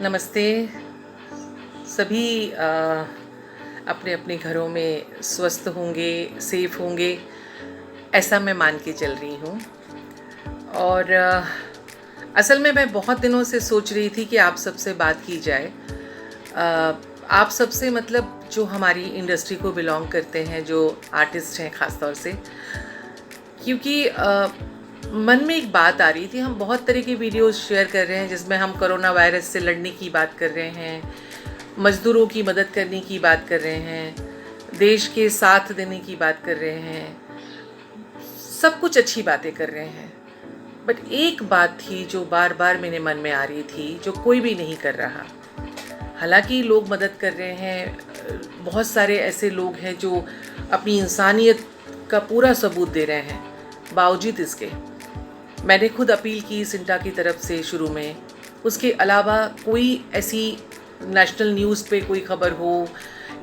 नमस्ते। सभी अपने अपने घरों में स्वस्थ होंगे, सेफ होंगे, ऐसा मैं मान के चल रही हूँ। और असल में मैं बहुत दिनों से सोच रही थी कि आप सबसे बात की जाए। आप सबसे मतलब जो हमारी इंडस्ट्री को बिलोंग करते हैं, जो आर्टिस्ट हैं ख़ास तौर से, क्योंकि मन में एक बात आ रही थी। हम बहुत तरह की वीडियोस शेयर कर रहे हैं जिसमें हम कोरोना वायरस से लड़ने की बात कर रहे हैं, मज़दूरों की मदद करने की बात कर रहे हैं, देश के साथ देने की बात कर रहे हैं, सब कुछ अच्छी बातें कर रहे हैं। बट एक बात थी जो बार बार मेरे मन में आ रही थी, जो कोई भी नहीं कर रहा। हालांकि लोग मदद कर रहे हैं, बहुत सारे ऐसे लोग हैं जो अपनी इंसानियत का पूरा सबूत दे रहे हैं। बावजूद इसके मैंने खुद अपील की सिंटा की तरफ से शुरू में। उसके अलावा कोई ऐसी नेशनल न्यूज़ पे कोई खबर हो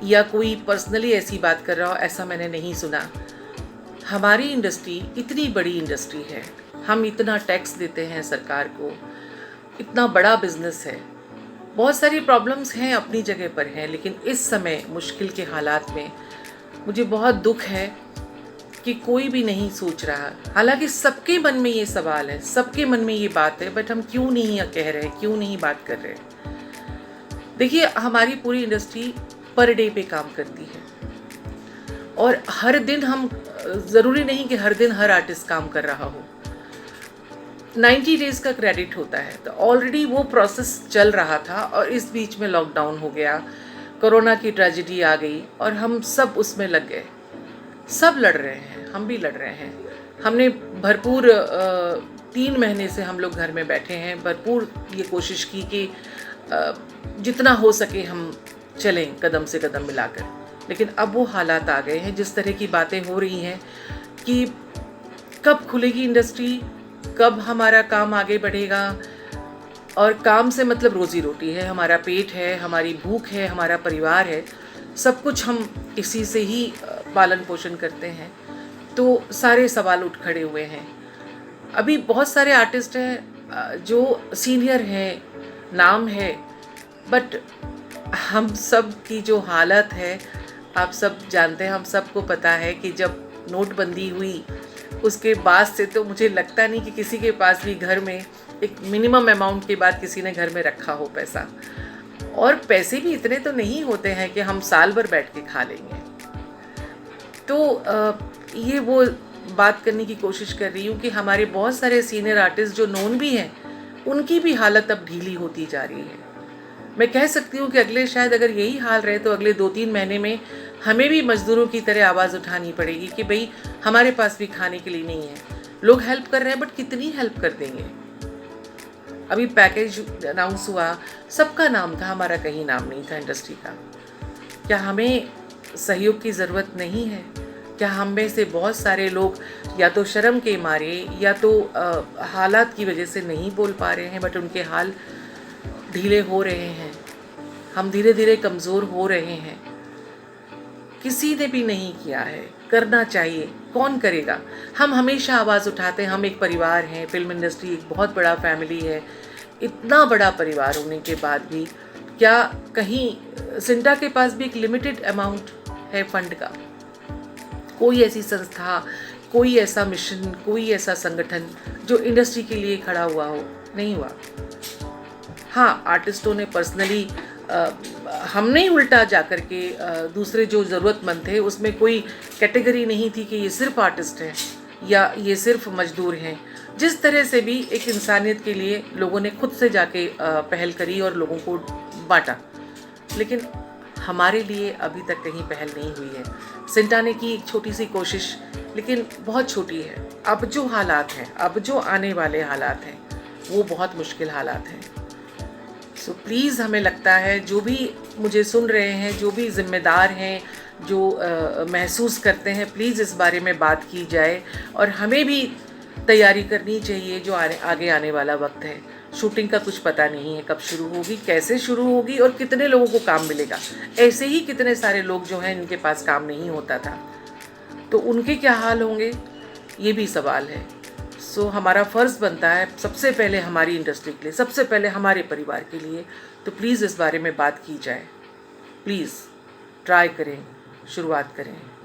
या कोई पर्सनली ऐसी बात कर रहा हो, ऐसा मैंने नहीं सुना। हमारी इंडस्ट्री इतनी बड़ी इंडस्ट्री है, हम इतना टैक्स देते हैं सरकार को, इतना बड़ा बिजनेस है, बहुत सारी प्रॉब्लम्स हैं अपनी जगह पर हैं, लेकिन इस समय मुश्किल के हालात में मुझे बहुत दुख है कि कोई भी नहीं सोच रहा। हालांकि सबके मन में ये सवाल है, सबके मन में ये बात है, बट हम क्यों नहीं कह रहे, क्यों नहीं बात कर रहे। देखिए, हमारी पूरी इंडस्ट्री पर डे पे काम करती है और हर दिन हम, ज़रूरी नहीं कि हर दिन हर आर्टिस्ट काम कर रहा हो। 90 डेज़ का क्रेडिट होता है, तो ऑलरेडी वो प्रोसेस चल रहा था और इस बीच में लॉकडाउन हो गया, कोरोना की ट्रेजिडी आ गई और हम सब उसमें लग गए। सब लड़ रहे हैं, हम भी लड़ रहे हैं। हमने भरपूर 3 महीने से हम लोग घर में बैठे हैं, भरपूर ये कोशिश की कि जितना हो सके हम चलें कदम से कदम मिलाकर। लेकिन अब वो हालात आ गए हैं, जिस तरह की बातें हो रही हैं कि कब खुलेगी इंडस्ट्री, कब हमारा काम आगे बढ़ेगा। और काम से मतलब रोज़ी रोटी है, हमारा पेट है, हमारी भूख है, हमारा परिवार है, सब कुछ हम इसी से ही पालन पोषण करते हैं। तो सारे सवाल उठ खड़े हुए हैं। अभी बहुत सारे आर्टिस्ट हैं जो सीनियर हैं, नाम है, बट हम सब की जो हालत है आप सब जानते हैं। हम सबको पता है कि जब नोटबंदी हुई उसके बाद से तो मुझे लगता नहीं कि किसी के पास भी घर में एक मिनिमम अमाउंट के बाद किसी ने घर में रखा हो पैसा। और पैसे भी इतने तो नहीं होते हैं कि हम साल भर बैठ के खा लेंगे। तो ये वो बात करने की कोशिश कर रही हूँ कि हमारे बहुत सारे सीनियर आर्टिस्ट जो नोन भी हैं, उनकी भी हालत अब ढीली होती जा रही है। मैं कह सकती हूँ कि अगले, शायद अगर यही हाल रहे तो अगले 2-3 महीने में हमें भी मज़दूरों की तरह आवाज़ उठानी पड़ेगी कि भाई हमारे पास भी खाने के लिए नहीं है। लोग हेल्प कर रहे हैं, बट कितनी हेल्प कर देंगे। अभी पैकेज अनाउंस हुआ, सबका नाम था, हमारा कहीं नाम नहीं था इंडस्ट्री का। क्या हमें सहयोग की ज़रूरत नहीं है? क्या हम में से बहुत सारे लोग या तो शर्म के मारे या तो हालात की वजह से नहीं बोल पा रहे हैं, बट उनके हाल ढीले हो रहे हैं, हम धीरे धीरे कमज़ोर हो रहे हैं। किसी ने भी नहीं किया है, करना चाहिए, कौन करेगा? हम हमेशा आवाज़ उठाते हैं, हम एक परिवार हैं, फिल्म इंडस्ट्री एक बहुत बड़ा फैमिली है। इतना बड़ा परिवार होने के बाद भी क्या कहीं सिंटा के पास भी एक लिमिटेड अमाउंट है फंड का? कोई ऐसी संस्था, कोई ऐसा मिशन, कोई ऐसा संगठन जो इंडस्ट्री के लिए खड़ा हुआ हो? नहीं हुआ। हाँ, आर्टिस्टों ने पर्सनली, हमने ही उल्टा जा कर के दूसरे जो ज़रूरतमंद थे उसमें कोई कैटेगरी नहीं थी कि ये सिर्फ आर्टिस्ट हैं या ये सिर्फ मजदूर हैं। जिस तरह से भी एक इंसानियत के लिए लोगों ने खुद से जाके पहल करी और लोगों को बांटा। लेकिन हमारे लिए अभी तक कहीं पहल नहीं हुई है। सिंटा ने की एक छोटी सी कोशिश, लेकिन बहुत छोटी है। अब जो हालात हैं, अब जो आने वाले हालात हैं, वो बहुत मुश्किल हालात हैं। सो प्लीज़, हमें लगता है, जो भी मुझे सुन रहे हैं, जो भी ज़िम्मेदार हैं, जो महसूस करते हैं, प्लीज़ इस बारे में बात की जाए। और हमें भी तैयारी करनी चाहिए जो आगे आने वाला वक्त है। शूटिंग का कुछ पता नहीं है कब शुरू होगी, कैसे शुरू होगी और कितने लोगों को काम मिलेगा। ऐसे ही कितने सारे लोग जो हैं इनके पास काम नहीं होता था, तो उनके क्या हाल होंगे, ये भी सवाल है। सो हमारा फ़र्ज़ बनता है सबसे पहले हमारी इंडस्ट्री के लिए, सबसे पहले हमारे परिवार के लिए, तो प्लीज़ इस बारे में बात की जाए। प्लीज़ ट्राई करें, शुरुआत करें।